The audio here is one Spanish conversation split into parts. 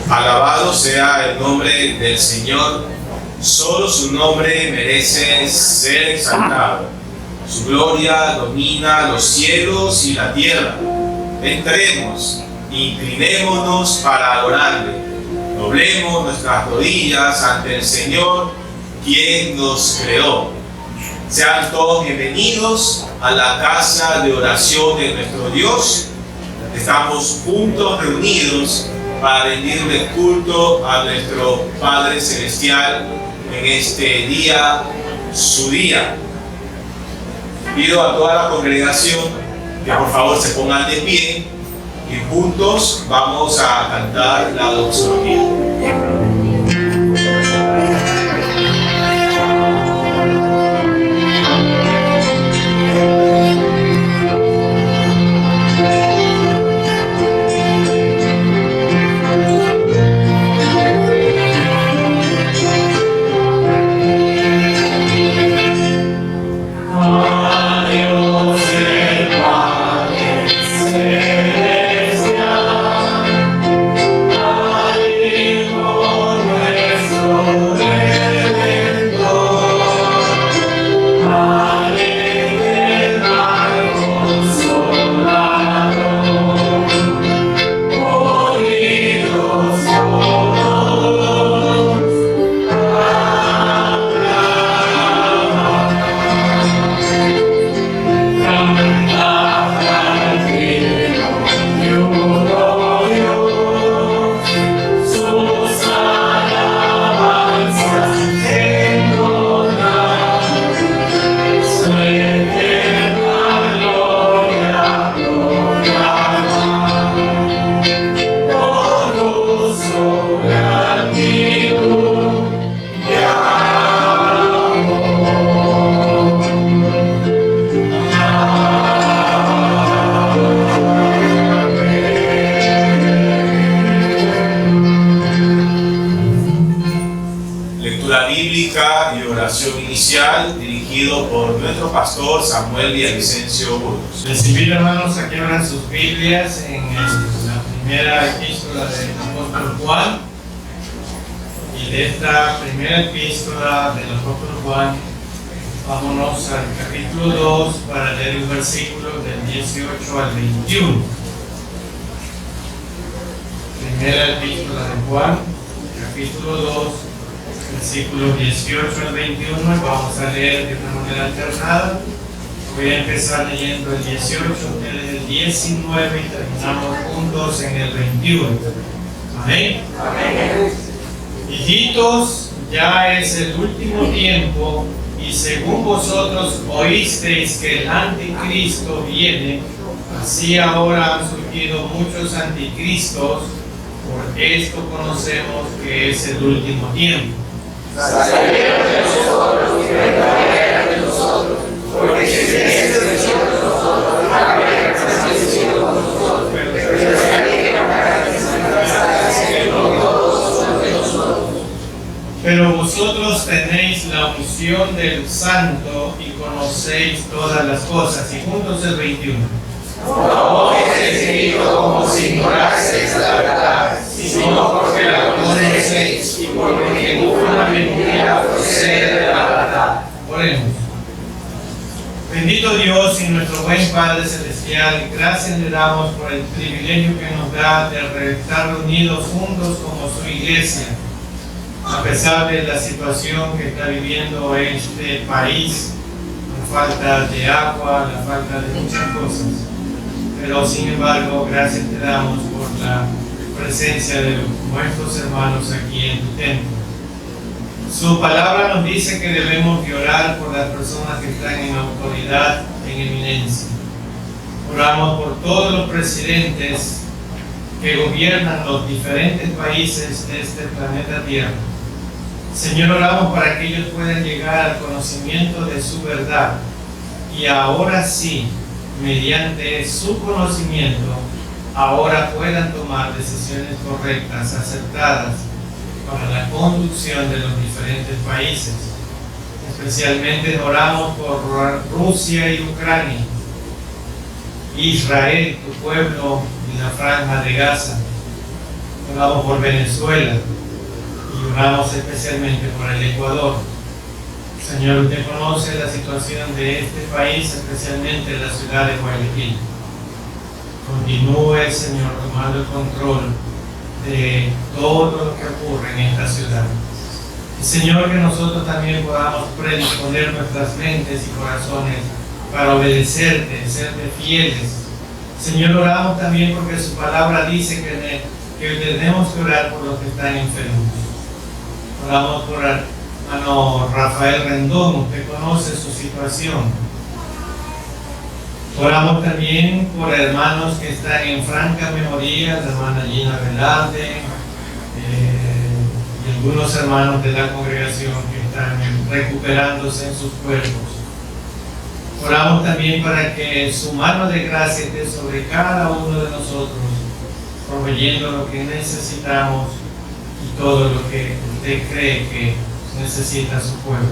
Alabado sea el nombre del Señor. Solo su nombre merece ser exaltado. Su gloria domina los cielos y la tierra. Entremos, inclinémonos para adorarle. Doblemos nuestras rodillas ante el Señor, quien nos creó. Sean todos bienvenidos a la casa de oración de nuestro Dios. Estamos juntos reunidos para rendirle culto a nuestro Padre Celestial en este día, su día. Pido a toda la congregación que por favor se pongan de pie y juntos vamos a cantar la doxología. Dirigido por nuestro pastor Samuel Villavicencio Burgos. Les invito, hermanos, a que abran sus Biblias en la primera epístola del apóstol Juan. Y de esta primera epístola del apóstol Juan, vámonos al capítulo 2 para leer el versículo del 18 al 21. Primera epístola de Juan, capítulo 2. Versículos 18 al 21, vamos a leer de una manera alternada. Voy a empezar leyendo el 18, ustedes el 19 y terminamos juntos en el 21. Amén. Amén. Hijitos, ya es el último tiempo, y según vosotros oísteis que el anticristo viene, así ahora han surgido muchos anticristos. Por esto conocemos que es el último tiempo. Salieron de nosotros y vendrán de nosotros, porque si es de nosotros, habrá permanecido con nosotros, pero salieron para que no todos son de nosotros. Pero vosotros tenéis la unción del Santo y conocéis todas las cosas. Y juntos el 21. No os he escrito como si ignoraseis la verdad, sino porque la conocéis y porque ninguna mentira procede de la verdad. Oremos. Bendito Dios y nuestro buen Padre Celestial, gracias le damos por el privilegio que nos da de estar reunidos juntos como su iglesia, a pesar de la situación que está viviendo este país, la falta de agua, la falta de muchas cosas. Pero sin embargo, gracias te damos por la presencia de nuestros hermanos aquí en tu templo. Su palabra nos dice que debemos orar por las personas que están en autoridad, en eminencia. Oramos por todos los presidentes que gobiernan los diferentes países de este planeta Tierra. Señor, oramos para que ellos puedan llegar al conocimiento de su verdad y ahora sí, mediante su conocimiento, ahora puedan tomar decisiones correctas, acertadas para la conducción de los diferentes países. Especialmente oramos por Rusia y Ucrania, Israel, tu pueblo en la franja de Gaza. Oramos por Venezuela y oramos especialmente por el Ecuador. Señor, usted conoce la situación de este país, especialmente la ciudad de Guayaquil. Continúe, Señor, tomando el control de todo lo que ocurre en esta ciudad. Y, Señor, que nosotros también podamos predisponer nuestras mentes y corazones para obedecerte, serte fieles. Señor, oramos también porque su palabra dice que tenemos que orar por los que están enfermos. Oramos por el hermano Rafael Rendón, usted conoce su situación. Oramos también por hermanos que están en franca memoria, la hermana Gina Velarde y algunos hermanos de la congregación que están recuperándose en sus cuerpos. Oramos también para que su mano de gracia esté sobre cada uno de nosotros, proveyendo lo que necesitamos y todo lo que usted cree que necesita su pueblo.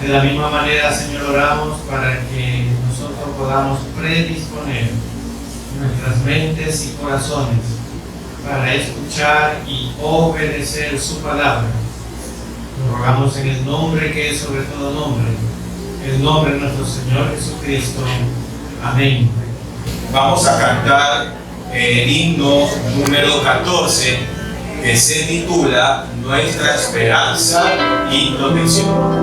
De la misma manera, Señor, oramos para que nosotros podamos predisponer nuestras mentes y corazones para escuchar y obedecer su palabra. Lo rogamos en el nombre que es sobre todo nombre, el nombre de nuestro Señor Jesucristo. Amén. Vamos a cantar el himno número 14, que se titula Nuestra Esperanza y Protección.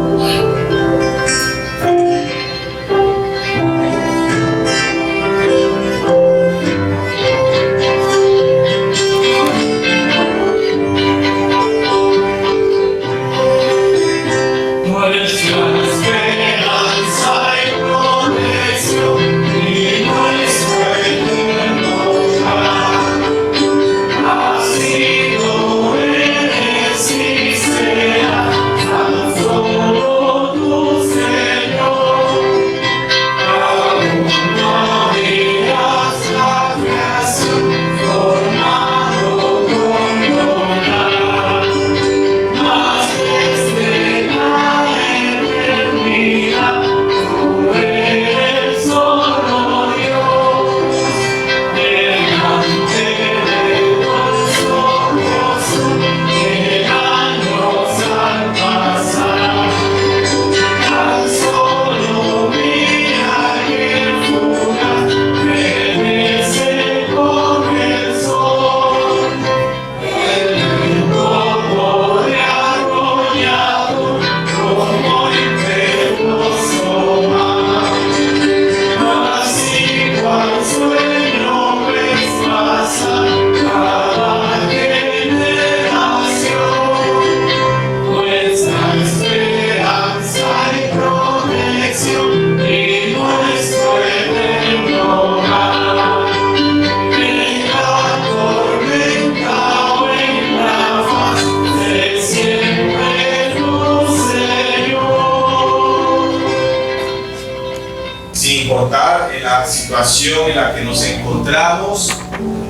Situación en la que nos encontramos,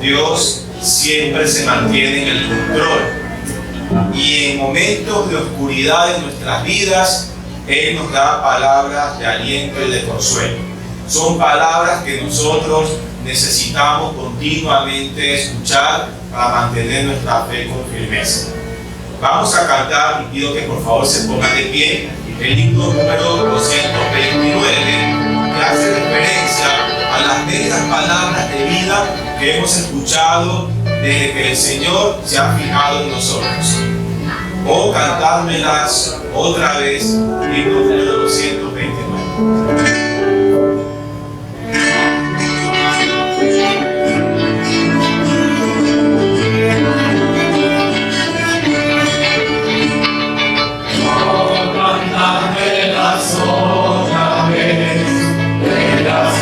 Dios siempre se mantiene en el control, y en momentos de oscuridad en nuestras vidas Él nos da palabras de aliento y de consuelo. Son palabras que nosotros necesitamos continuamente escuchar para mantener nuestra fe con firmeza. Vamos a cantar, y pido que por favor se pongan de pie, el himno número 229, que hace referencia a las bellas palabras de vida que hemos escuchado desde que el Señor se ha fijado en nosotros. O cantármelas otra vez, himno número 229.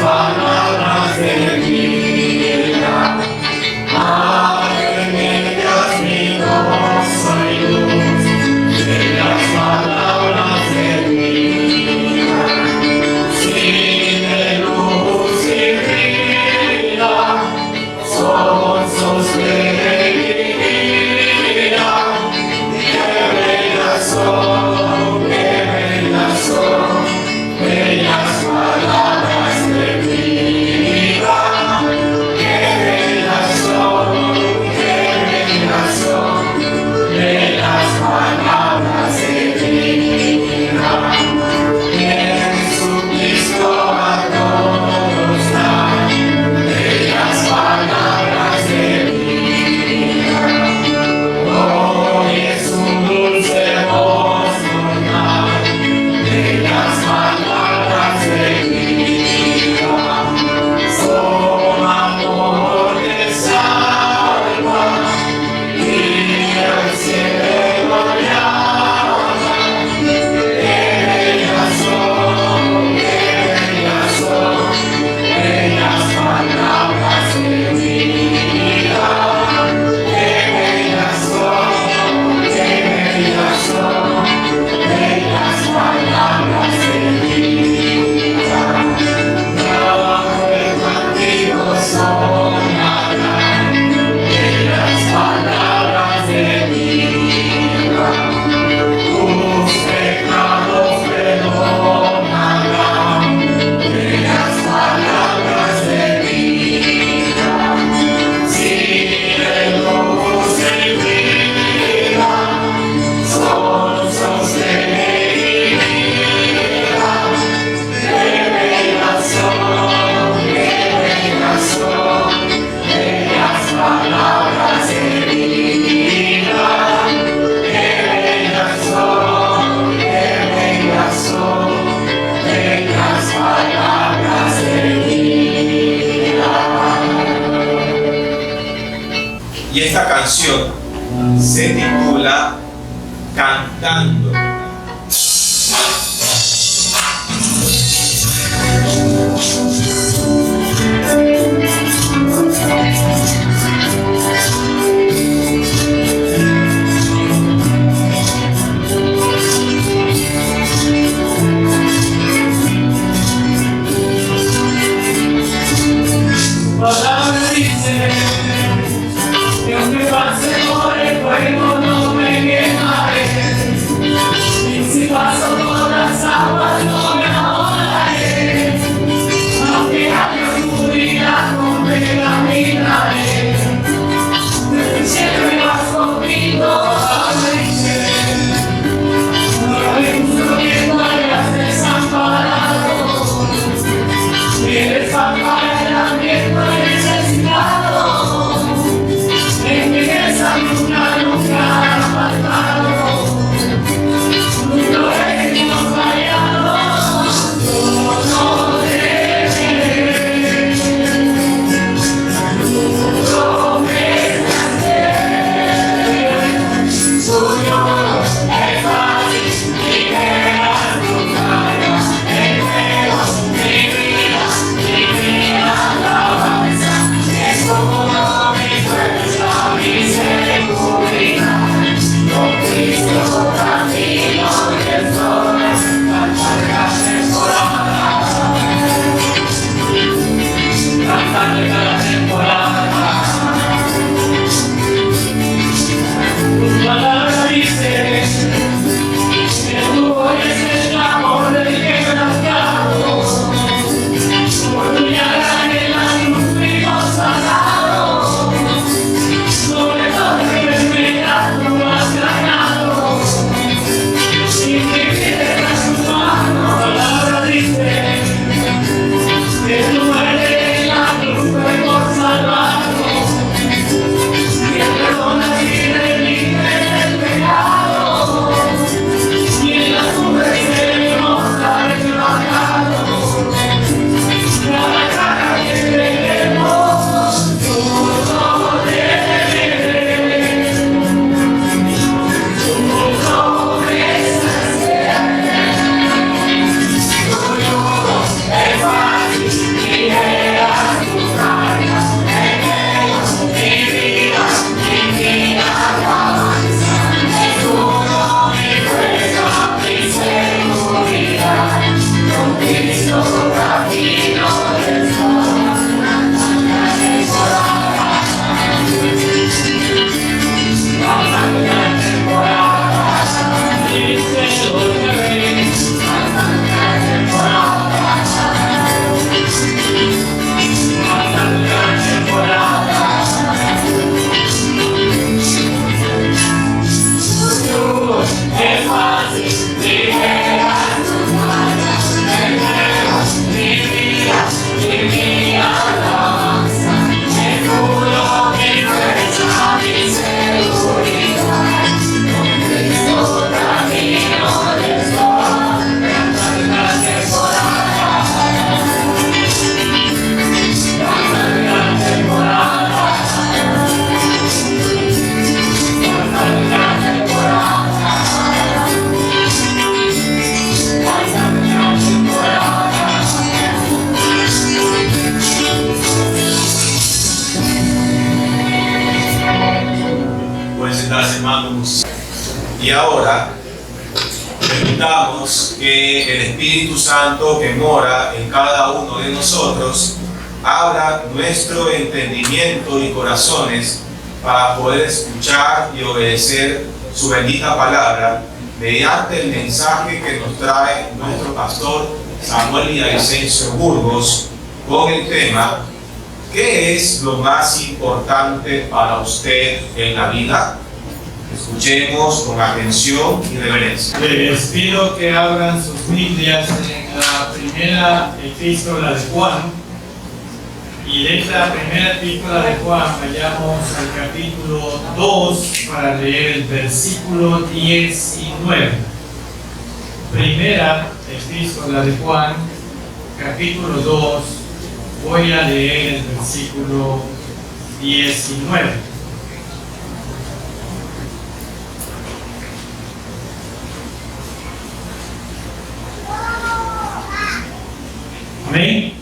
Palabras de vida. esta canción se titula Cantando. Palabra dice que aunque pase por el fuego no me quemaré, y si paso por las aguas no me ahogaré, aunque haya oscuridad no me caminaré, desde el cielo me vas conmigo, no hay mucho que no hayas desamparado, eres papá del hambriento y necesitado, en mi mesa nunca ha faltado, nunca hemos fallado, yo no dejaré, suyo es fácil y queda tu cara, el fuego, mi vida, alabanza, es como mi fuerza, mi seguridad, con Cristo camino y el sol, la larga temporada, la larga temporada. Tu palabra dice que tú oyes el amor del quebrantado, por tu llaga en la luz fuimos sanados, sobre toda enfermedad tú has ganado, y que piedras tus manos. Tu palabra dice que tu muerte en la cruz fue por salvarnos, que perdonas y redimites el pecado, y en las nubes seremos arrebatados. Cada cara que creemos, tú no temeré, tu promesa tuyo es fácil y lleva tu carga, mi vida alabanza, es tuyo mi fuerza, mi seguridad, con Cristo camino del sol, la larga temporada, dice el rey, la larga temporada, es fácil, ligera tu mano, mi vida, alabanza, es puro mi fuerza, mi seguridad, con Cristo camino del sol, la larga temporada, la larga temporada, la larga temporada. Pueden sentarse, hermanos. Y ahora permitamos que el Espíritu Santo que mora en cada uno de nosotros abra nuestro entendimiento y corazones para poder escuchar y obedecer su bendita palabra mediante el mensaje que nos trae nuestro pastor Samuel Villavicencio Burgos con el tema ¿qué es lo más importante para usted en la vida? Escuchemos con atención y reverencia. Les pido que abran sus Biblias en la primera epístola de Juan. Y de esta primera epístola de Juan vayamos al capítulo 2 para leer el versículo 19. Primera epístola de Juan, capítulo 2, voy a leer el versículo 19. Amén.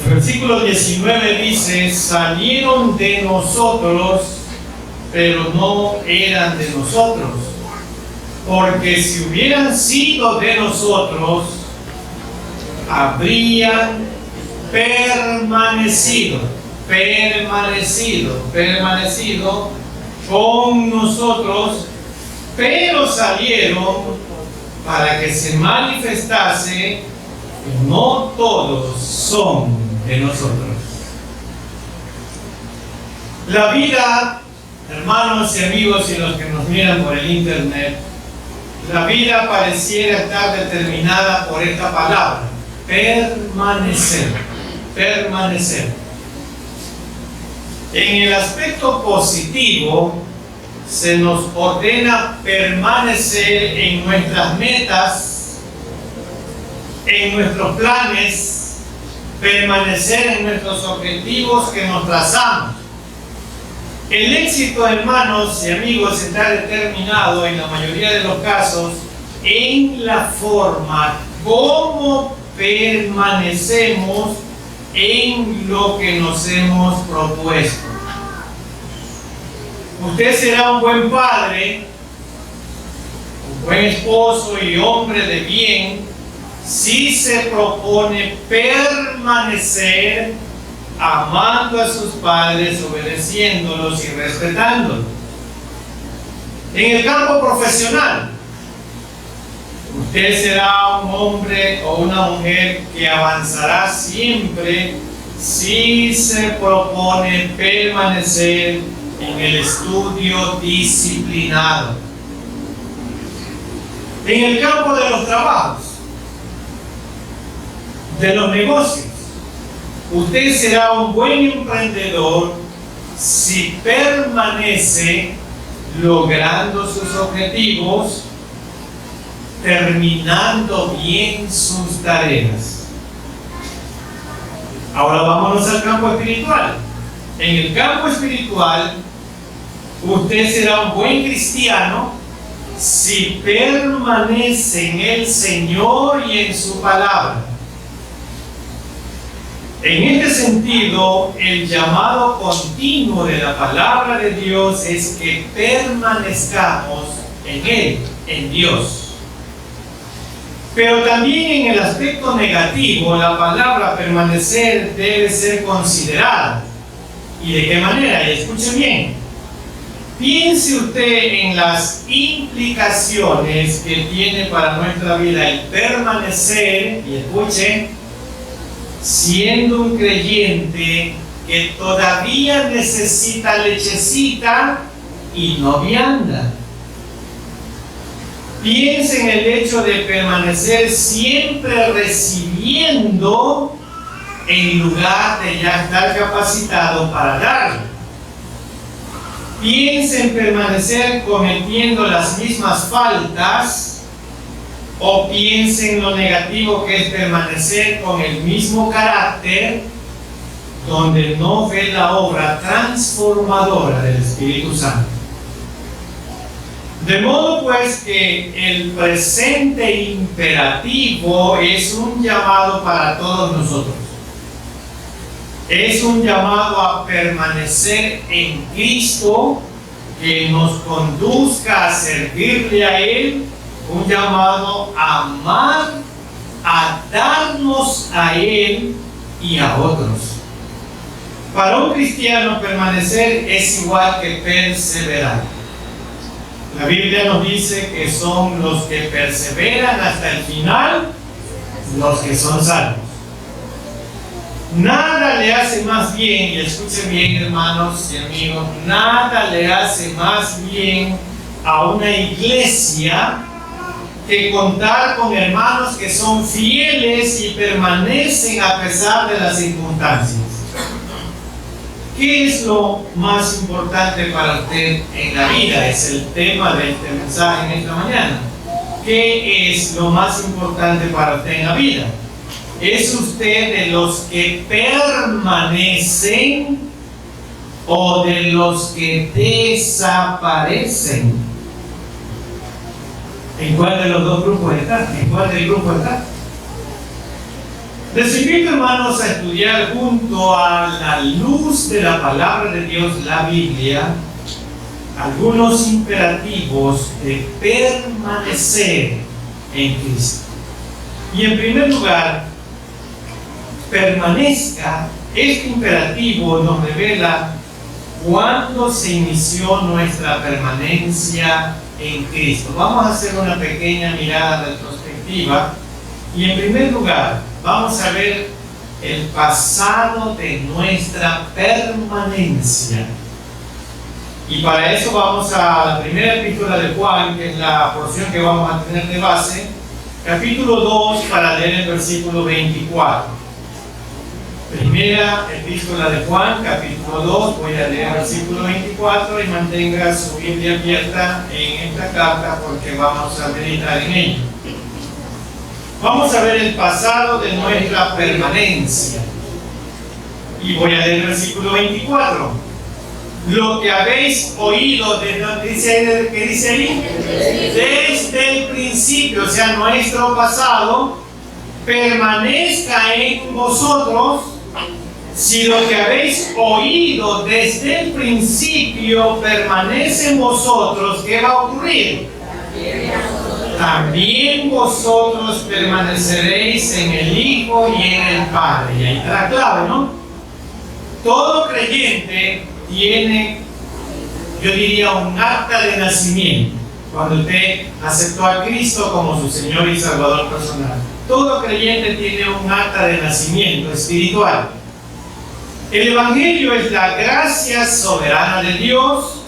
El versículo 19 dice: salieron de nosotros, pero no eran de nosotros, porque si hubieran sido de nosotros, habrían permanecido con nosotros, pero salieron para que se manifestase que no todos son de nosotros. La vida, hermanos y amigos y los que nos miran por el internet, la vida pareciera estar determinada por esta palabra: permanecer. En el aspecto positivo, se nos ordena permanecer en nuestras metas, en nuestros planes, permanecer en nuestros objetivos que nos trazamos. El éxito, hermanos y amigos, está determinado en la mayoría de los casos en la forma como permanecemos en lo que nos hemos propuesto. Usted será un buen padre, un buen esposo y hombre de bien si se propone permanecer amando a sus padres, obedeciéndolos y respetándolos. En el campo profesional, usted será un hombre o una mujer que avanzará siempre si se propone permanecer en el estudio disciplinado. En el campo de los trabajos, de los negocios, usted será un buen emprendedor si permanece logrando sus objetivos, terminando bien sus tareas. Ahora vámonos al campo espiritual. En el campo espiritual, usted será un buen cristiano si permanece en el Señor y en su palabra. En este sentido, el llamado continuo de la palabra de Dios es que permanezcamos en Él, en Dios. Pero también en el aspecto negativo, la palabra permanecer debe ser considerada. ¿Y de qué manera? Y escuche bien. Piense usted en las implicaciones que tiene para nuestra vida el permanecer, y escuche, siendo un creyente que todavía necesita lechecita y no vianda. Piense en el hecho de permanecer siempre recibiendo en lugar de ya estar capacitado para darlo. Piense en permanecer cometiendo las mismas faltas, o piense en lo negativo que es permanecer con el mismo carácter, donde no ve la obra transformadora del Espíritu Santo. De modo pues que el presente imperativo es un llamado para todos nosotros. Es un llamado a permanecer en Cristo, que nos conduzca a servirle a Él, un llamado a amar, a darnos a Él y a otros. Para un cristiano, permanecer es igual que perseverar. La Biblia nos dice que son los que perseveran hasta el final los que son salvos. Nada le hace más bien, y escuchen bien, hermanos y amigos, nada le hace más bien a una iglesia que contar con hermanos que son fieles y permanecen a pesar de las circunstancias. ¿Qué es lo más importante para usted en la vida? Es el tema de este mensaje en esta mañana. ¿Qué es lo más importante para usted en la vida? ¿Es usted de los que permanecen o de los que desaparecen? ¿En cuál de los dos grupos está? ¿En cuál del grupo está? Les invito, hermanos, a estudiar junto a la luz de la palabra de Dios, la Biblia, algunos imperativos de permanecer en Cristo. Y en primer lugar, permanezca. Este imperativo nos revela cuándo se inició nuestra permanencia en Cristo. Vamos a hacer una pequeña mirada retrospectiva y en primer lugar vamos a ver el pasado de nuestra permanencia. Y para eso vamos a la primera epístola de Juan, que es la porción que vamos a tener de base, capítulo 2, para leer el versículo 24. Primera epístola de Juan, capítulo 2, voy a leer el versículo 24 y mantenga su Biblia abierta en esta carta porque vamos a meditar en ella. Vamos a ver el pasado de nuestra permanencia. Y voy a leer el versículo 24. Lo que habéis oído, ¿qué dice ahí? Desde el principio, o sea, nuestro pasado, permanezca en vosotros. Si lo que habéis oído desde el principio permanece en vosotros, ¿qué va a ocurrir? También vosotros permaneceréis en el Hijo y en el Padre. Y ahí está la clave, ¿no? Todo creyente tiene, yo diría, un acta de nacimiento. Cuando usted aceptó a Cristo como su Señor y Salvador personal, todo creyente tiene un acta de nacimiento espiritual. El Evangelio es la gracia soberana de Dios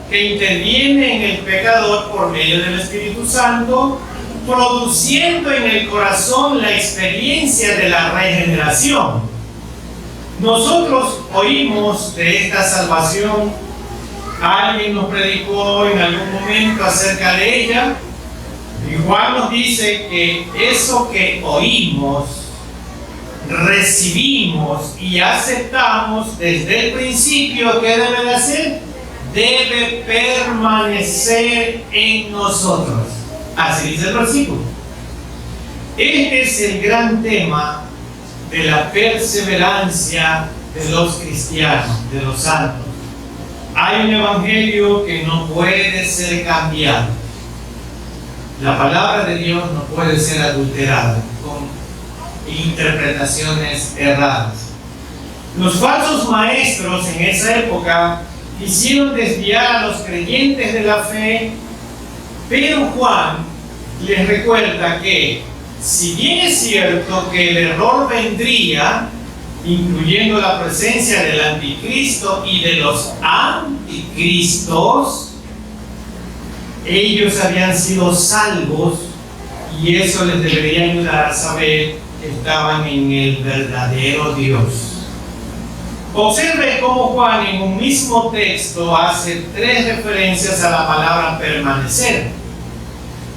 que interviene en el pecador por medio del Espíritu Santo, produciendo en el corazón la experiencia de la regeneración. Nosotros oímos de esta salvación, alguien nos predicó en algún momento acerca de ella, y Juan nos dice que eso que oímos, recibimos y aceptamos desde el principio, ¿qué debe de hacer? Debe permanecer en nosotros. Así dice el versículo. Este es el gran tema de la perseverancia de los cristianos, de los santos. Hay un evangelio que no puede ser cambiado. La palabra de Dios no puede ser adulterada con interpretaciones erradas. Los falsos maestros en esa época quisieron desviar a los creyentes de la fe, pero Juan les recuerda que, si bien es cierto que el error vendría, incluyendo la presencia del anticristo y de los anticristos, ellos habían sido salvos y eso les debería ayudar a saber que estaban en el verdadero Dios. Observe cómo Juan en un mismo texto hace 3 referencias a la palabra permanecer.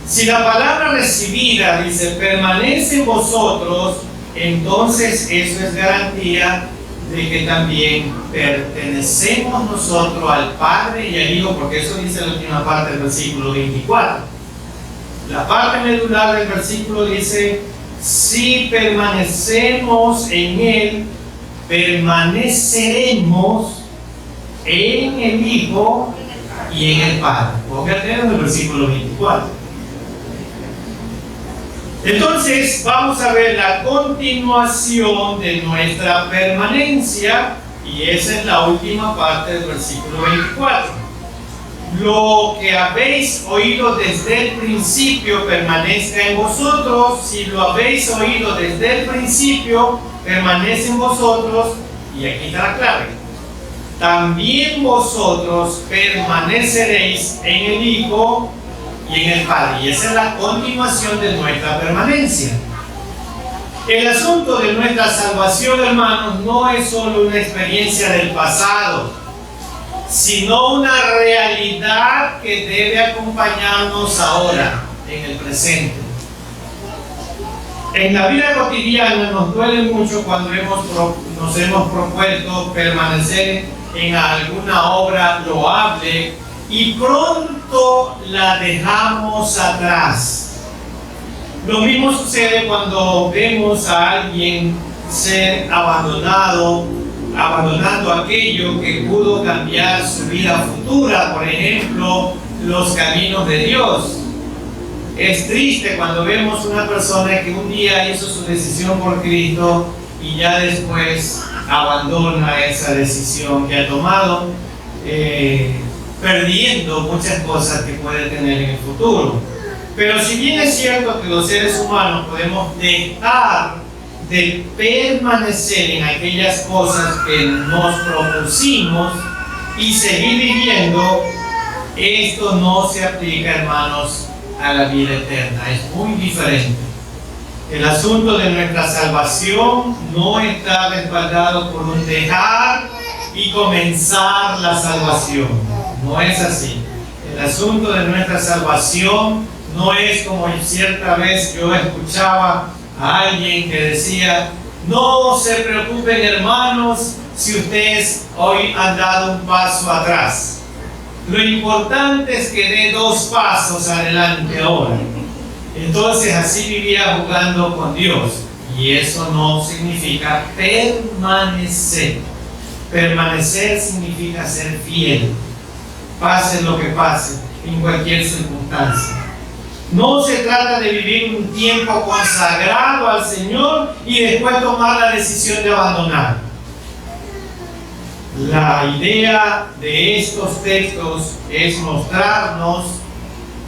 Si la palabra recibida dice permanece en vosotros, entonces eso es garantía de que también pertenecemos nosotros al Padre y al Hijo, porque eso dice la última parte del versículo 24. La parte medular del versículo dice: si permanecemos en Él, permaneceremos en el Hijo y en el Padre. Póngate en el versículo 24. Entonces vamos a ver la continuación de nuestra permanencia, y esa es la última parte del versículo 24. Lo que habéis oído desde el principio permanezca en vosotros. Si lo habéis oído desde el principio, permanece en vosotros. Y aquí está la clave: también vosotros permaneceréis en el Hijo y en el Padre. Y esa es la continuación de nuestra permanencia. El asunto de nuestra salvación, hermanos, no es solo una experiencia del pasado, sino una realidad que debe acompañarnos ahora, en el presente. En la vida cotidiana nos duele mucho cuando nos hemos propuesto permanecer en alguna obra loable y pronto la dejamos atrás. Lo mismo sucede cuando vemos a alguien ser abandonando aquello que pudo cambiar su vida futura, por ejemplo, los caminos de Dios. Es triste cuando vemos una persona que un día hizo su decisión por Cristo y ya después abandona esa decisión que ha tomado, perdiendo muchas cosas que puede tener en el futuro. Pero si bien es cierto que los seres humanos podemos dejar de permanecer en aquellas cosas que nos propusimos y seguir viviendo, esto no se aplica, hermanos, a la vida eterna. Es muy diferente. El asunto de nuestra salvación no está respaldado por un dejar y comenzar la salvación. No es así. El asunto de nuestra salvación no es como cierta vez yo escuchaba a alguien que decía: no se preocupen, hermanos, si ustedes hoy han dado un paso atrás. Lo importante es que dé 2 pasos adelante ahora. Entonces así vivía jugando con Dios, y eso no significa permanecer. Permanecer significa ser fiel, pase lo que pase, en cualquier circunstancia. No se trata de vivir un tiempo consagrado al Señor y después tomar la decisión de abandonar. La idea de estos textos es mostrarnos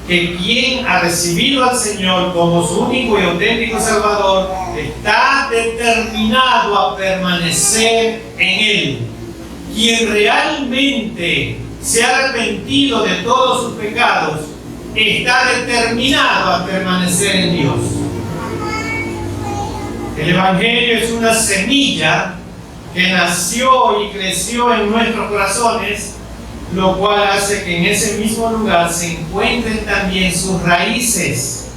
que quien ha recibido al Señor como su único y auténtico Salvador está determinado a permanecer en Él. Quien realmente se ha arrepentido de todos sus pecados está determinado a permanecer en Dios. El Evangelio es una semilla que nació y creció en nuestros corazones, lo cual hace que en ese mismo lugar se encuentren también sus raíces.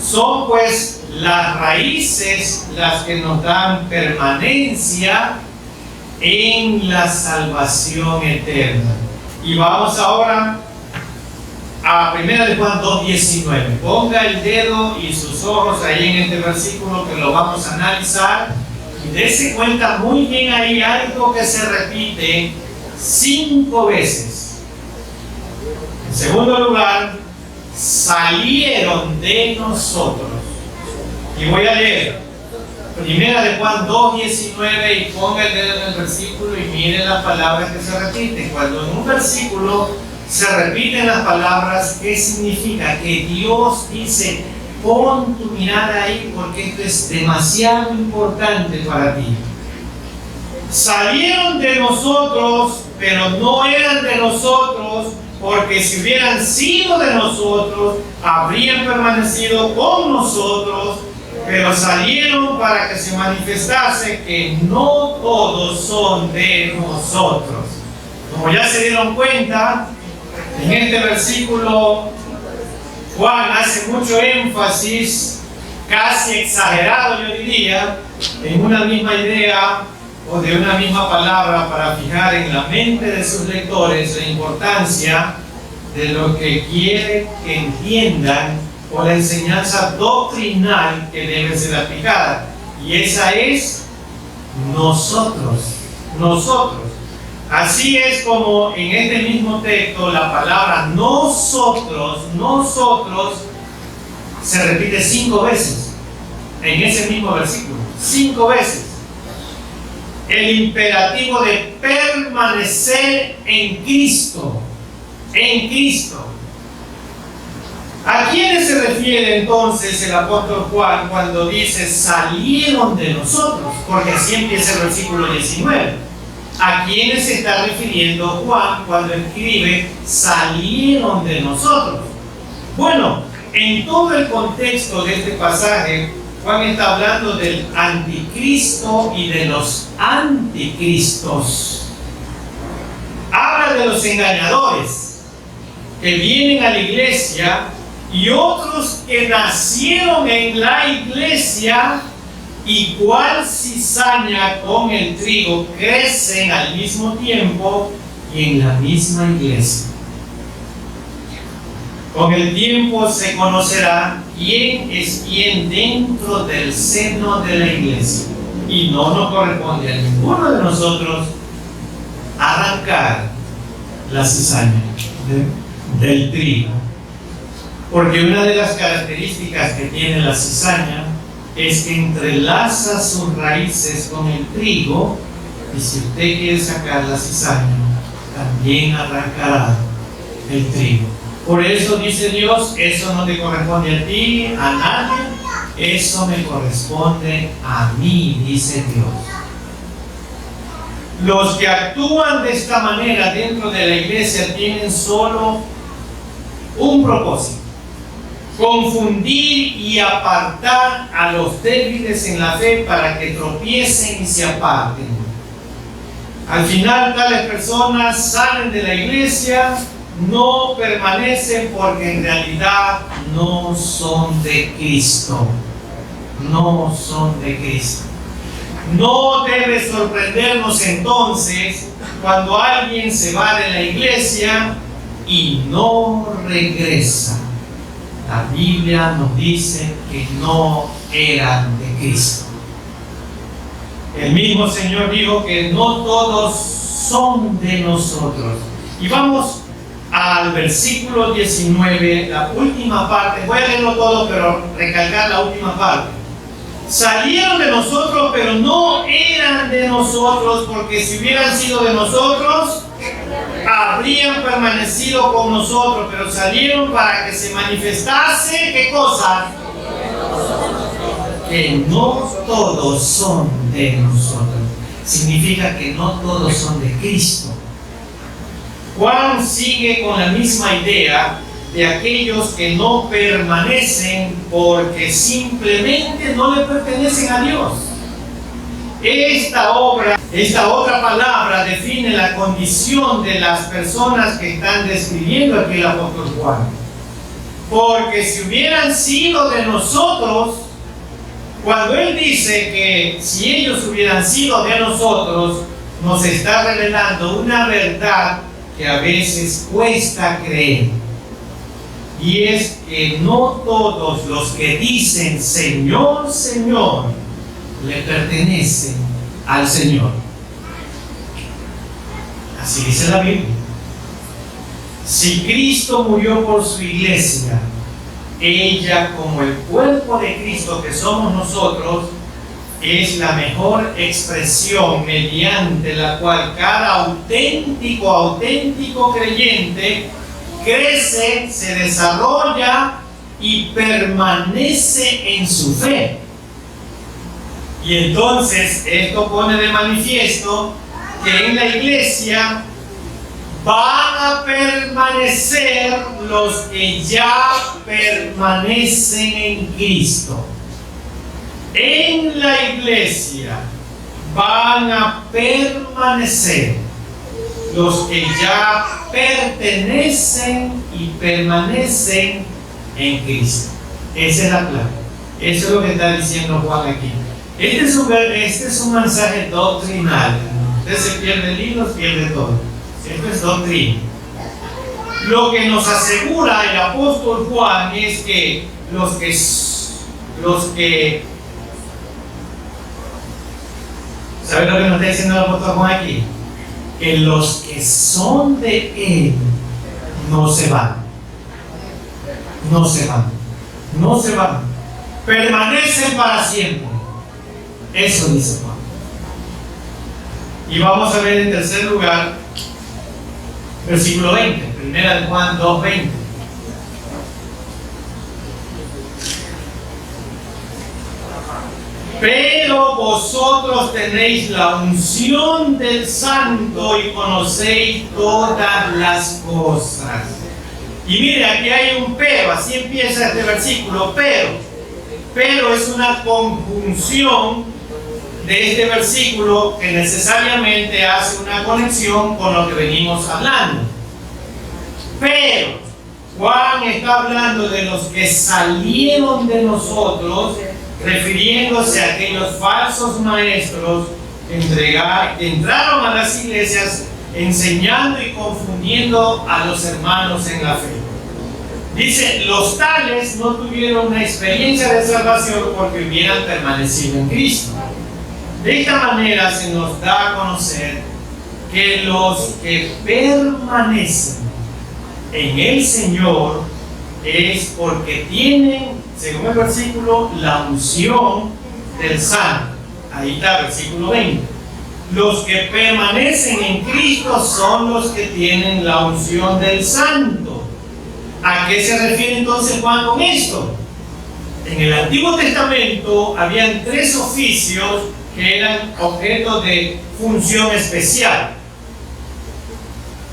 Son pues las raíces las que nos dan permanencia en la salvación eterna. Y vamos ahora a 1 de Juan 2:19. Ponga el dedo y sus ojos ahí en este versículo que lo vamos a analizar, y dése cuenta muy bien ahí algo que se repite 5 veces. En segundo lugar, salieron de nosotros. Y voy a leer 1 de Juan 2:19 y ponga el dedo en el versículo y mire las palabras que se repiten. Cuando en un versículo se repiten las palabras, ¿qué significa? Que Dios dice: pon tu mirada ahí porque esto es demasiado importante para ti. Salieron de nosotros, pero no eran de nosotros, porque si hubieran sido de nosotros, habrían permanecido con nosotros, pero salieron para que se manifestase que no todos son de nosotros. Como ya se dieron cuenta, en este versículo Juan hace mucho énfasis, casi exagerado yo diría, en una misma idea o de una misma palabra para fijar en la mente de sus lectores la importancia de lo que quiere que entiendan o la enseñanza doctrinal que debe ser aplicada. Y esa es nosotros. Así es como en este mismo texto la palabra nosotros se repite 5 veces en ese mismo versículo. 5 veces. El imperativo de permanecer en Cristo. En Cristo. ¿A quiénes se refiere entonces el apóstol Juan cuando dice salieron de nosotros? Porque así empieza el versículo 19. ¿A quiénes se está refiriendo Juan cuando escribe salieron de nosotros? Bueno, en todo el contexto de este pasaje, Juan está hablando del anticristo y de los anticristos. Habla de los engañadores que vienen a la iglesia y otros que nacieron en la iglesia y cual cizaña con el trigo crecen al mismo tiempo y en la misma iglesia. Con el tiempo se conocerá quién es quién dentro del seno de la iglesia. Y no nos corresponde a ninguno de nosotros arrancar la cizaña del trigo. Porque una de las características que tiene la cizaña es que entrelaza sus raíces con el trigo, y si usted quiere sacar la cizaña, también arrancará el trigo. Por eso dice Dios, eso no te corresponde a ti, a nadie, eso me corresponde a mí, dice Dios. Los que actúan de esta manera dentro de la iglesia tienen solo un propósito: confundir y apartar a los débiles en la fe para que tropiecen y se aparten. Al final, tales personas salen de la iglesia, no permanecen porque en realidad no son de Cristo. No son de Cristo. No debe sorprendernos entonces cuando alguien se va de la iglesia y no regresa. La Biblia nos dice que no eran de Cristo. El mismo Señor dijo que no todos son de nosotros. Y vamos al versículo 19, la última parte. Voy a leerlo todo, pero recalcar la última parte. Salieron de nosotros, pero no eran de nosotros, porque si hubieran sido de nosotros, habrían permanecido con nosotros, pero salieron para que se manifestase, ¿qué cosa? Que no todos son de nosotros. Significa que no todos son de Cristo. Juan sigue con la misma idea de aquellos que no permanecen porque simplemente no le pertenecen a Dios. Esta otra palabra define la condición de las personas que están describiendo aquí el apóstol Juan. Porque si hubieran sido de nosotros, cuando él dice que si ellos hubieran sido de nosotros, nos está revelando una verdad que a veces cuesta creer. Y es que no todos los que dicen Señor, Señor, le pertenecen al Señor. Así dice la Biblia. Si Cristo murió por su iglesia, ella, como el cuerpo de Cristo que somos nosotros, es la mejor expresión mediante la cual cada auténtico creyente crece, se desarrolla y permanece en su fe. Y entonces esto pone de manifiesto que en la iglesia van a permanecer los que ya permanecen en Cristo. En la iglesia van a permanecer los que ya pertenecen y permanecen en Cristo. Esa es la clave. Eso es lo que está diciendo Juan aquí. Este es un mensaje doctrinal. Usted se pierde el hilo, pierde todo. Esto es doctrina. Lo que nos asegura el apóstol Juan es que los que ¿sabe lo que nos está diciendo el apóstol Juan aquí? Que los que son de él no se van. No se van. No se van. Permanecen para siempre. Eso dice Juan. Y vamos a ver en tercer lugar, versículo 20, primera de Juan 2:20. Pero vosotros tenéis la unción del Santo y conocéis todas las cosas. Y mire, aquí hay un pero, así empieza este versículo, pero es una conjunción de este versículo que necesariamente hace una conexión con lo que venimos hablando. Pero Juan está hablando de los que salieron de nosotros, refiriéndose a aquellos falsos maestros que entraron a las iglesias enseñando y confundiendo a los hermanos en la fe. Dice, los tales no tuvieron una experiencia de salvación porque hubieran permanecido en Cristo. De esta manera se nos da a conocer que los que permanecen en el Señor es porque tienen, según el versículo, la unción del Santo. Ahí está el versículo 20. Los que permanecen en Cristo son los que tienen la unción del Santo. ¿A qué se refiere entonces Juan con esto? En el Antiguo Testamento habían 3 oficios que eran objeto de función especial.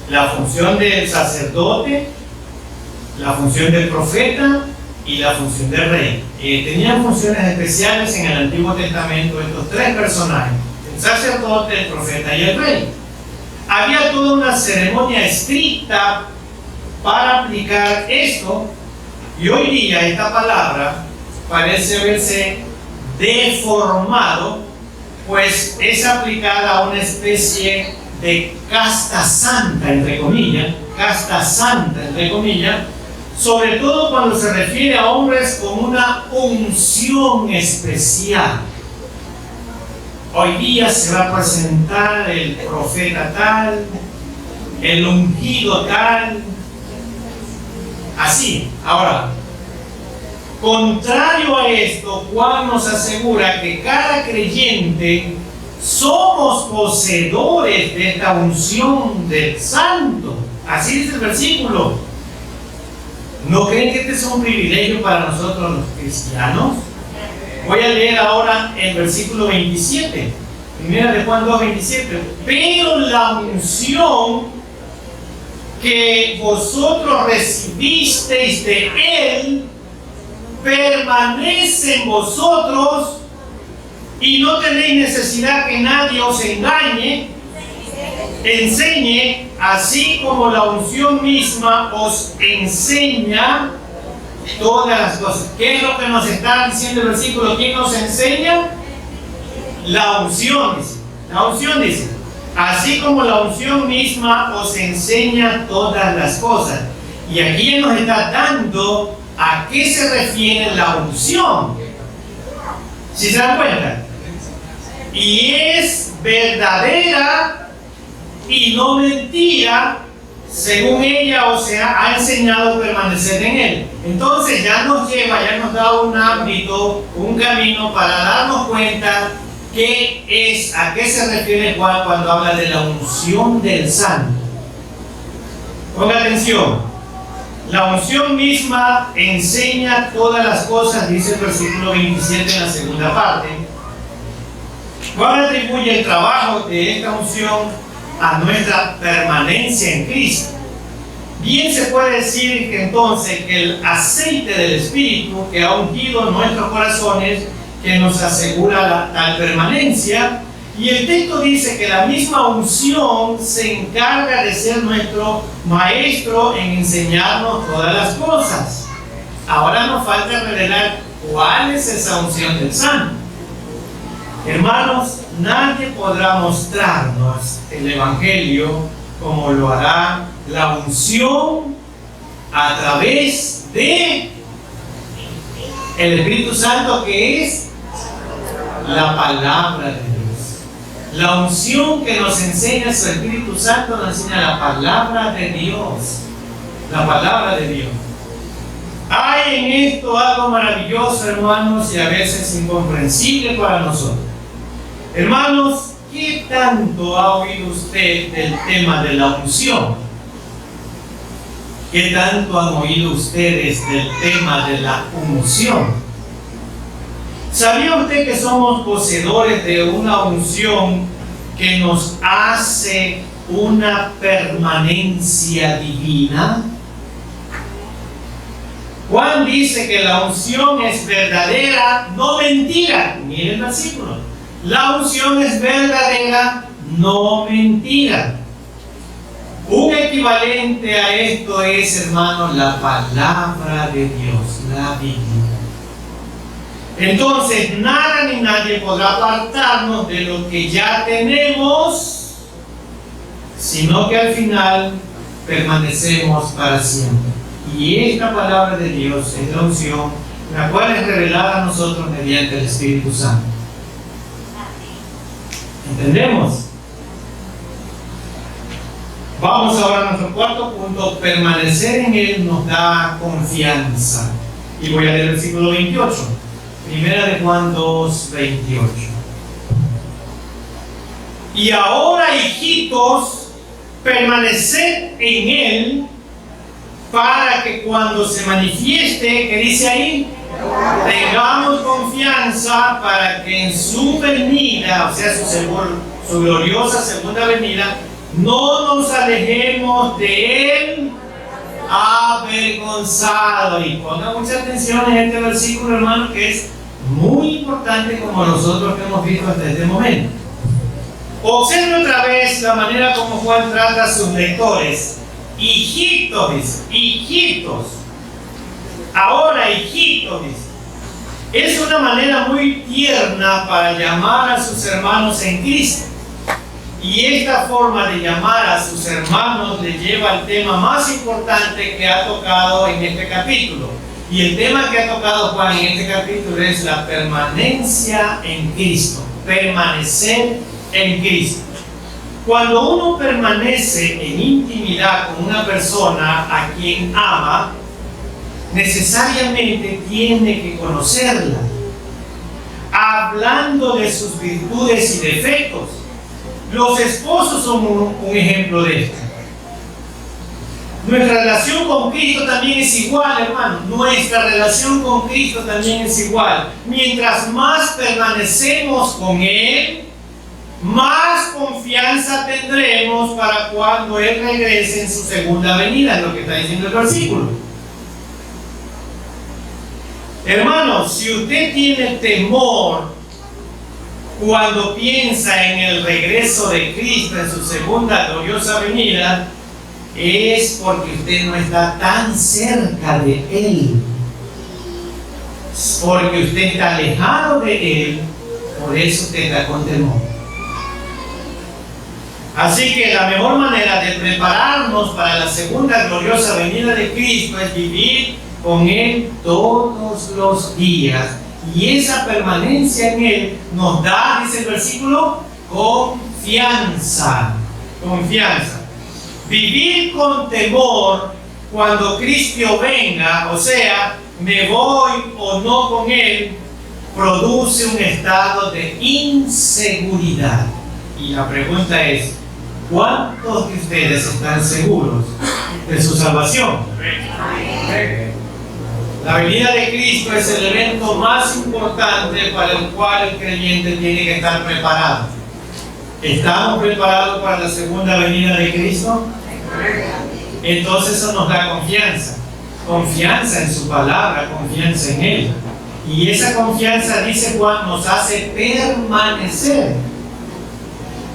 La función del sacerdote, la función del profeta y la función del rey. Tenían funciones especiales en el Antiguo Testamento estos 3 personajes: el sacerdote, el profeta y el rey. Había toda una ceremonia estricta para aplicar esto, y hoy día esta palabra parece haberse deformado, pues es aplicada a una especie de casta santa, entre comillas, sobre todo cuando se refiere a hombres con una unción especial. Hoy día se va a presentar el profeta tal, el ungido tal, así. Ahora, contrario a esto, Juan nos asegura que cada creyente somos poseedores de esta unción del Santo. Así dice el versículo. ¿No creen que este es un privilegio para nosotros los cristianos? Voy a leer ahora el versículo 27. Primera de Juan 2:27. Pero la unción que vosotros recibisteis de Él permanece en vosotros, y no tenéis necesidad que nadie os enseñe, así como la unción misma os enseña todas las cosas. ¿Qué es lo que nos está diciendo el versículo? ¿Quién nos enseña? La unción dice. La unción dice, así como la unción misma os enseña todas las cosas. Y aquí nos está dando a qué se refiere la unción. ¿Sí se dan cuenta? Y es verdadera y no mentira, según ella os ha enseñado a permanecer en Él. Entonces ya nos da un ámbito, un camino para darnos cuenta a qué se refiere Juan cuando habla de la unción del Santo. Ponga atención. La unción misma enseña todas las cosas, dice el versículo 27 en la segunda parte. Juan atribuye el trabajo de esta unción a nuestra permanencia en Cristo. Bien se puede decir que entonces que el aceite del Espíritu que ha ungido nuestros corazones, que nos asegura la tal permanencia, y el texto dice que la misma unción se encarga de ser nuestro maestro en enseñarnos todas las cosas. Ahora nos falta revelar cuál es esa unción del Santo. Hermanos, nadie podrá mostrarnos el Evangelio como lo hará la unción a través de el Espíritu Santo, que es la palabra de Dios. La unción que nos enseña su Espíritu Santo nos enseña la palabra de Dios. La palabra de Dios. Hay en esto algo maravilloso, hermanos, y a veces incomprensible para nosotros. Hermanos, ¿qué tanto ha oído usted del tema de la unción? ¿Qué tanto han oído ustedes del tema de la unción? ¿Sabía usted que somos poseedores de una unción que nos hace una permanencia divina? Juan dice que la unción es verdadera, no mentira. Miren el versículo. La unción es verdadera, no mentira. Un equivalente a esto es, hermanos, la palabra de Dios, la Biblia. Entonces, nada ni nadie podrá apartarnos de lo que ya tenemos, sino que al final permanecemos para siempre. Y esta palabra de Dios es la unción, la cual es revelada a nosotros mediante el Espíritu Santo. ¿Entendemos? Vamos ahora a nuestro cuarto punto. Permanecer en Él nos da confianza. Y voy a leer el versículo 28. Primera de Juan 2, 28. Y ahora, hijitos, permaneced en Él, para que cuando se manifieste, ¿qué dice ahí? Tengamos confianza para que en su venida, o sea, su gloriosa segunda venida, no nos alejemos de Él avergonzado. Y ponga mucha atención en este versículo, hermano, que es muy importante, como nosotros que hemos visto hasta este momento. Observe otra vez la manera como Juan trata a sus lectores. Hijitos, dice, hijitos. Ahora, hijitos, dice. Es una manera muy tierna para llamar a sus hermanos en Cristo. Y esta forma de llamar a sus hermanos le lleva al tema más importante que ha tocado en este capítulo. Y el tema que ha tocado Juan en este capítulo es la permanencia en Cristo. Permanecer en Cristo. Cuando uno permanece en intimidad con una persona a quien ama, necesariamente tiene que conocerla, hablando de sus virtudes y defectos. Los esposos son un ejemplo de esto. Nuestra relación con Cristo también es igual, hermano. Nuestra relación con Cristo también es igual. Mientras más permanecemos con Él, más confianza tendremos para cuando Él regrese en su segunda venida, es lo que está diciendo el versículo. Hermano, si usted tiene temor cuando piensa en el regreso de Cristo en su segunda gloriosa venida, es porque usted no está tan cerca de Él, porque usted está alejado de Él, por eso usted está con temor. Así que la mejor manera de prepararnos para la segunda gloriosa venida de Cristo es vivir con Él todos los días. Y esa permanencia en Él nos da, dice el versículo, confianza. Confianza. Vivir con temor cuando Cristo venga, o sea, me voy o no con Él, produce un estado de inseguridad. Y la pregunta es, ¿cuántos de ustedes están seguros de su salvación? La venida de Cristo es el evento más importante para el cual el creyente tiene que estar preparado. ¿Estamos preparados para la segunda venida de Cristo? Entonces eso nos da confianza. Confianza en su palabra, confianza en Él. Y esa confianza, dice Juan, nos hace permanecer.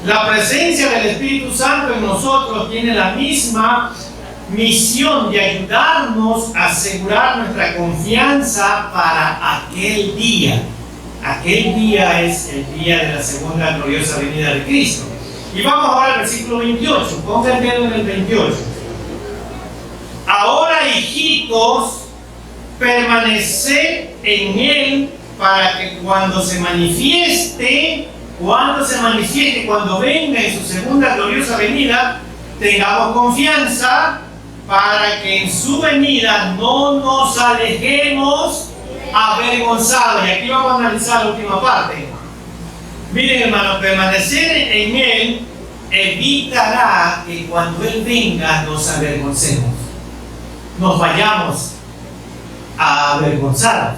La presencia del Espíritu Santo en nosotros tiene la misma misión de ayudarnos a asegurar nuestra confianza para aquel día. Aquel día es el día de la segunda gloriosa venida de Cristo. Y vamos ahora al versículo 28. Ponga el dedo en el 28. Ahora, hijitos, permaneced en Él para que cuando venga en su segunda gloriosa venida, tengamos confianza para que en su venida no nos alejemos avergonzados. Y aquí vamos a analizar la última parte. Miren, hermanos, permanecer en Él evitará que cuando Él venga nos avergoncemos, nos vayamos a avergonzar.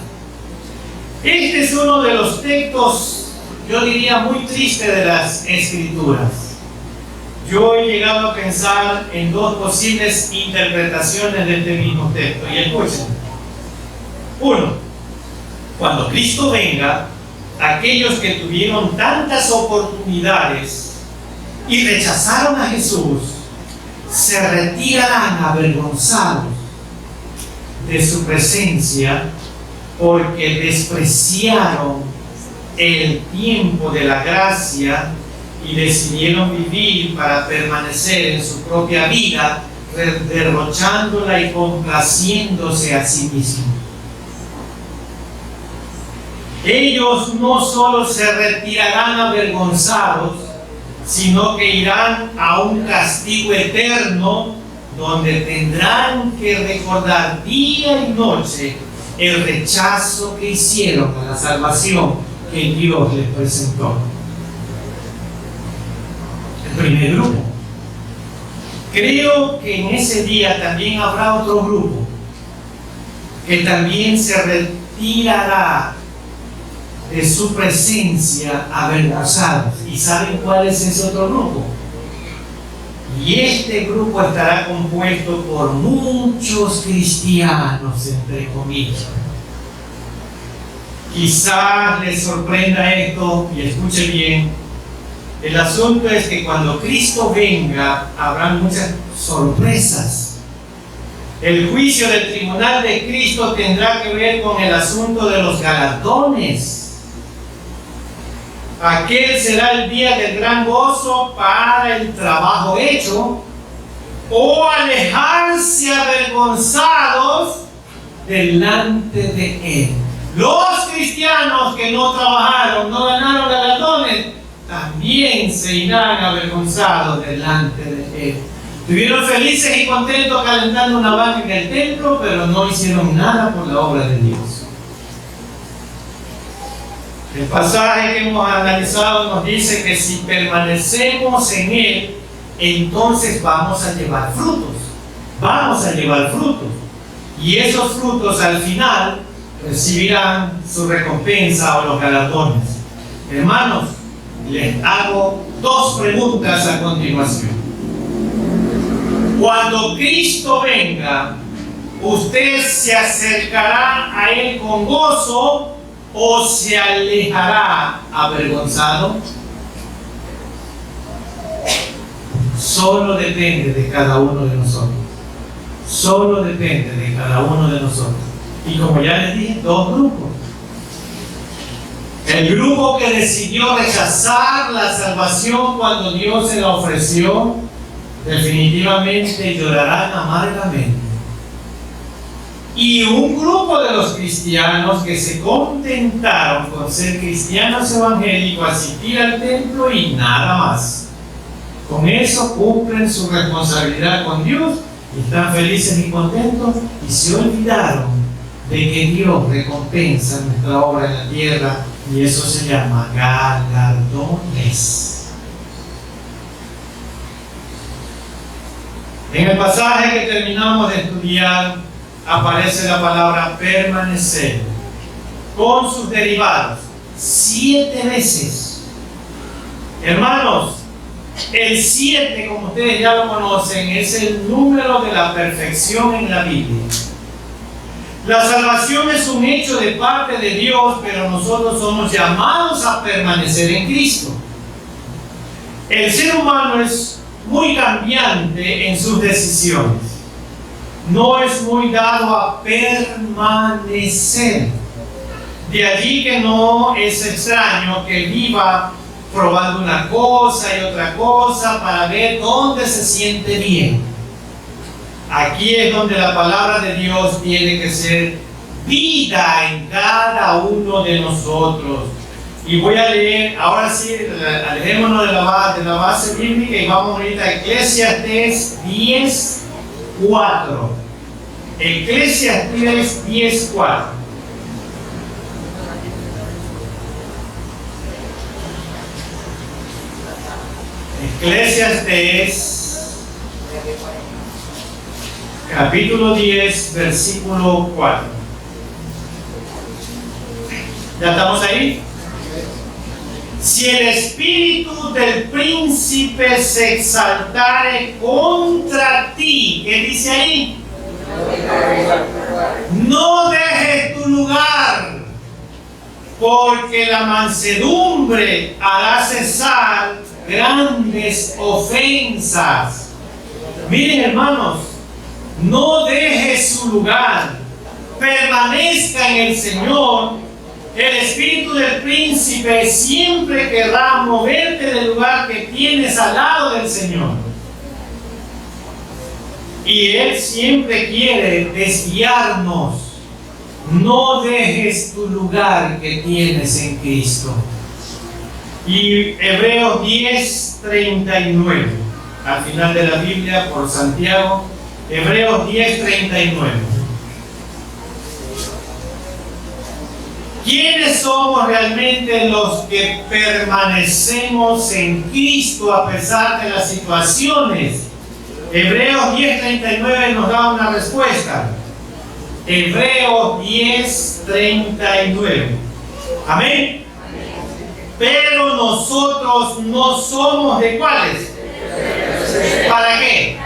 Este es uno de los textos, yo diría, muy tristes de las Escrituras. Yo he llegado a pensar en dos posibles interpretaciones de este mismo texto. Y escuchen. Uno, cuando Cristo venga, aquellos que tuvieron tantas oportunidades y rechazaron a Jesús, se retirarán avergonzados de su presencia porque despreciaron el tiempo de la gracia y decidieron vivir para permanecer en su propia vida derrochándola y complaciéndose a sí mismo. Ellos no solo se retirarán avergonzados, sino que irán a un castigo eterno donde tendrán que recordar día y noche el rechazo que hicieron a la salvación que Dios les presentó. El primer grupo. Creo que en ese día también habrá otro grupo que también se retirará de su presencia avergonzados. ¿Y saben cuál es ese otro grupo? Y este grupo estará compuesto por muchos cristianos, entre comillas. Quizás les sorprenda esto, y escuche bien. El asunto es que cuando Cristo venga, habrá muchas sorpresas. El juicio del tribunal de Cristo tendrá que ver con el asunto de los galardones. Aquel será el día del gran gozo para el trabajo hecho, o alejarse avergonzados delante de Él. Los cristianos que no trabajaron, no ganaron galardones, también se irán avergonzados delante de Él. Estuvieron felices y contentos calentando una banca en el templo, pero no hicieron nada por la obra de Dios. El pasaje que hemos analizado nos dice que si permanecemos en Él, entonces vamos a llevar frutos. Vamos a llevar frutos. Y esos frutos al final recibirán su recompensa o los galardones. Hermanos, les hago dos preguntas a continuación. Cuando Cristo venga, ¿usted se acercará a Él con gozo o se alejará avergonzado? Solo depende de cada uno de nosotros. Solo depende de cada uno de nosotros. Y como ya les dije, dos grupos. El grupo que decidió rechazar la salvación cuando Dios se la ofreció, definitivamente llorarán amargamente. Y un grupo de los cristianos que se contentaron con ser cristianos evangélicos, asistir al templo y nada más. Con eso cumplen su responsabilidad con Dios y están felices y contentos y se olvidaron de que Dios recompensa nuestra obra en la tierra y eso se llama galardones. En el pasaje que terminamos de estudiar aparece la palabra permanecer con sus derivados 7 veces. Hermanos, el 7, como ustedes ya lo conocen, es el número de la perfección en la Biblia. La salvación es un hecho de parte de Dios, pero nosotros somos llamados a permanecer en Cristo. El ser humano es muy cambiante en sus decisiones. No es muy dado a permanecer. De allí que no es extraño que viva probando una cosa y otra cosa para ver dónde se siente bien. Aquí es donde la palabra de Dios tiene que ser vida en cada uno de nosotros. Y voy a leer, ahora sí, alejémonos de la base bíblica y vamos ahorita a Eclesiastés 10:4. Eclesiastés 10:4. Eclesiastés capítulo 10, versículo 4. ¿Ya estamos ahí? Si el espíritu del príncipe se exaltare contra ti, ¿qué dice ahí? No dejes tu lugar, porque la mansedumbre hará cesar grandes ofensas. Miren, hermanos, no dejes su lugar, permanezca en el Señor. El espíritu del príncipe siempre querrá moverte del lugar que tienes al lado del Señor. Y Él siempre quiere desviarnos. No dejes tu lugar que tienes en Cristo. Y Hebreos 10:39, al final de la Biblia por Santiago, Hebreos 10:39. ¿Quiénes somos realmente los que permanecemos en Cristo a pesar de las situaciones? Hebreos 10:39 nos da una respuesta. Hebreos 10:39. Amén. Pero nosotros no somos de cuáles. ¿Para qué?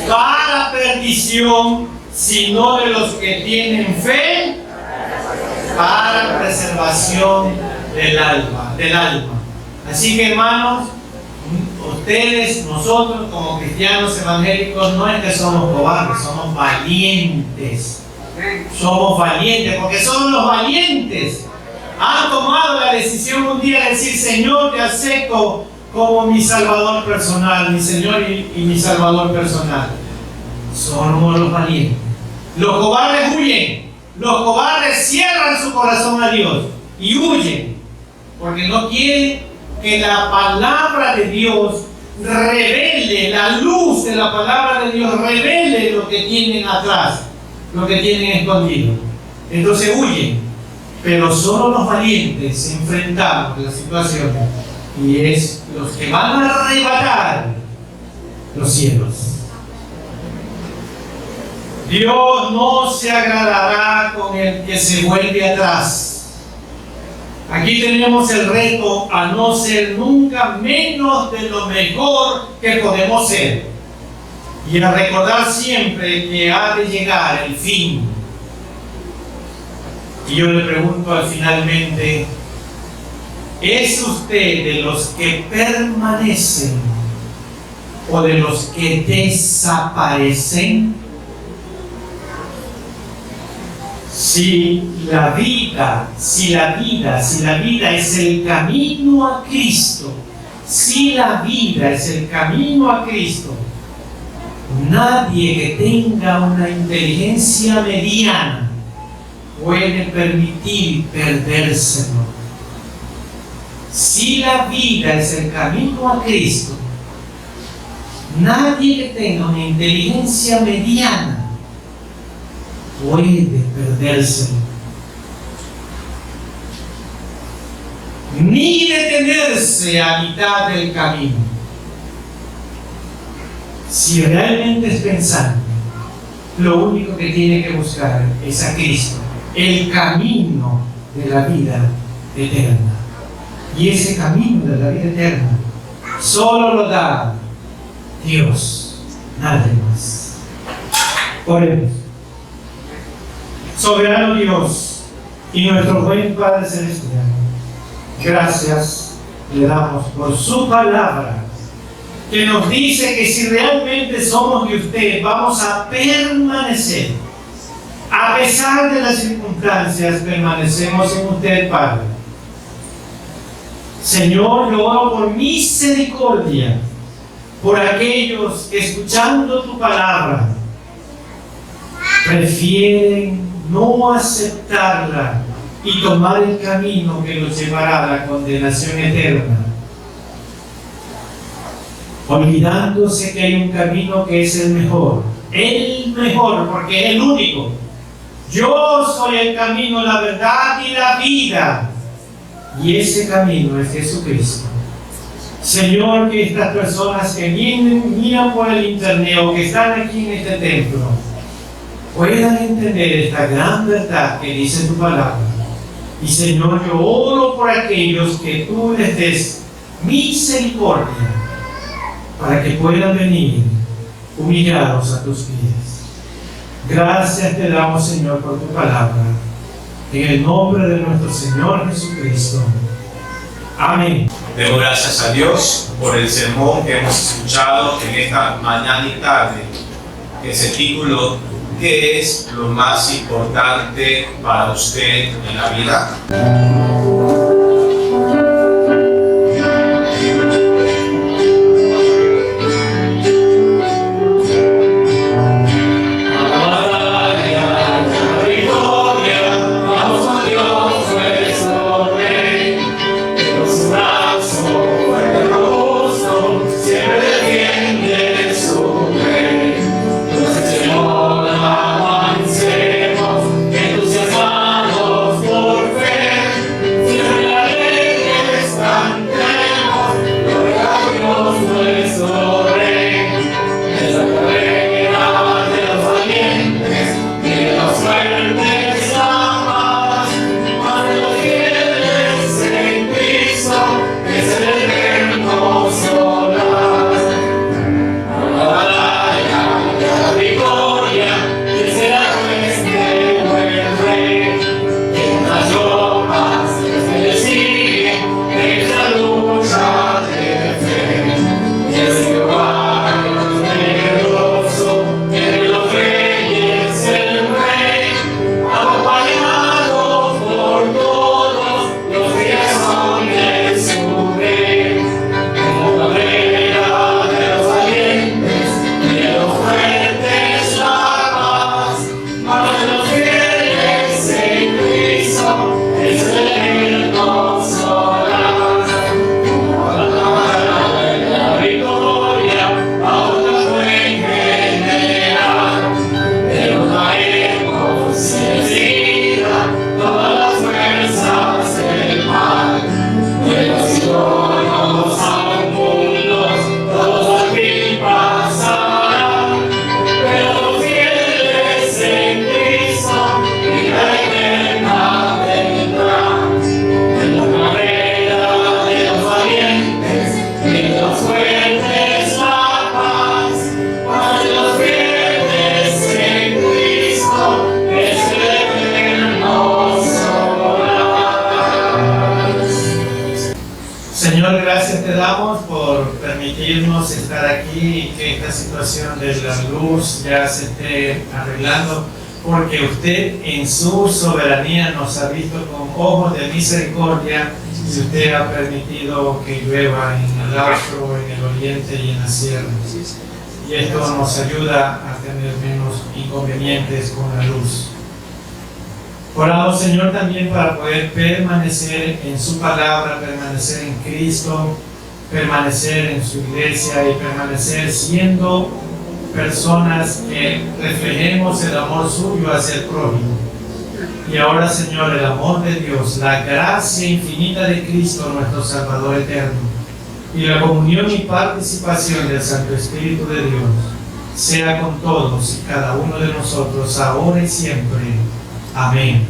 Para perdición, sino de los que tienen fe para preservación del alma. Así que, hermanos, ustedes, nosotros como cristianos evangélicos, no es que somos cobardes, somos valientes. Somos valientes, porque son los valientes. Han tomado la decisión un día de decir: Señor, te acepto como mi Salvador personal, mi Señor y mi Salvador personal. Somos los valientes. Los cobardes huyen. Los cobardes cierran su corazón a Dios y huyen, porque no quieren que la palabra de Dios revele, la luz de la palabra de Dios revele lo que tienen atrás, lo que tienen escondido. Entonces huyen, pero solo los valientes se enfrentan a las situaciones, y es los que van a arrebatar los cielos. Dios no se agradará con el que se vuelve atrás. Aquí tenemos el reto a no ser nunca menos de lo mejor que podemos ser, y a recordar siempre que ha de llegar el fin. Y yo le pregunto finalmente: ¿es usted de los que permanecen o de los que desaparecen? Si la vida es el camino a Cristo, si la vida es el camino a Cristo, nadie que tenga una inteligencia mediana puede permitir perdérselo. Si la vida es el camino a Cristo, nadie que tenga una inteligencia mediana puede perderse, ni detenerse a mitad del camino. Si realmente es pensante, lo único que tiene que buscar es a Cristo, el camino de la vida eterna. Y ese camino de la vida eterna solo lo da Dios, nadie más. Oremos. Soberano Dios y nuestro buen Padre Celestial, gracias le damos por su palabra, que nos dice que si realmente somos de usted, vamos a permanecer. A pesar de las circunstancias, permanecemos en usted, Padre. Señor, yo oro por misericordia por aquellos que, escuchando tu palabra, prefieren no aceptarla y tomar el camino que los llevará a la condenación eterna, olvidándose que hay un camino que es el mejor, porque es el único. Yo soy el camino, la verdad y la vida, y ese camino es Jesucristo. Señor, que estas personas que miran por el internet o que están aquí en este templo puedan entender esta gran verdad que dice tu palabra. Y Señor, yo oro por aquellos que tú les des misericordia para que puedan venir humillados a tus pies. Gracias te damos, Señor, por tu palabra. En el nombre de nuestro Señor Jesucristo. Amén. Demos gracias a Dios por el sermón que hemos escuchado en esta mañana y tarde, que se tituló ¿Qué es lo más importante para usted en la vida? Señor, gracias te damos por permitirnos estar aquí y que esta situación de la luz ya se esté arreglando, porque usted en su soberanía nos ha visto con ojos de misericordia y usted ha permitido que llueva en el austro, en el oriente y en la sierra. Y esto nos ayuda a tener menos inconvenientes con la luz. Oramos, Señor, también para poder permanecer en su palabra, permanecer en Cristo, permanecer en su iglesia y permanecer siendo personas que reflejemos el amor suyo hacia el prójimo. Y ahora, Señor, el amor de Dios, la gracia infinita de Cristo, nuestro Salvador eterno, y la comunión y participación del Santo Espíritu de Dios, sea con todos y cada uno de nosotros, ahora y siempre. Amén.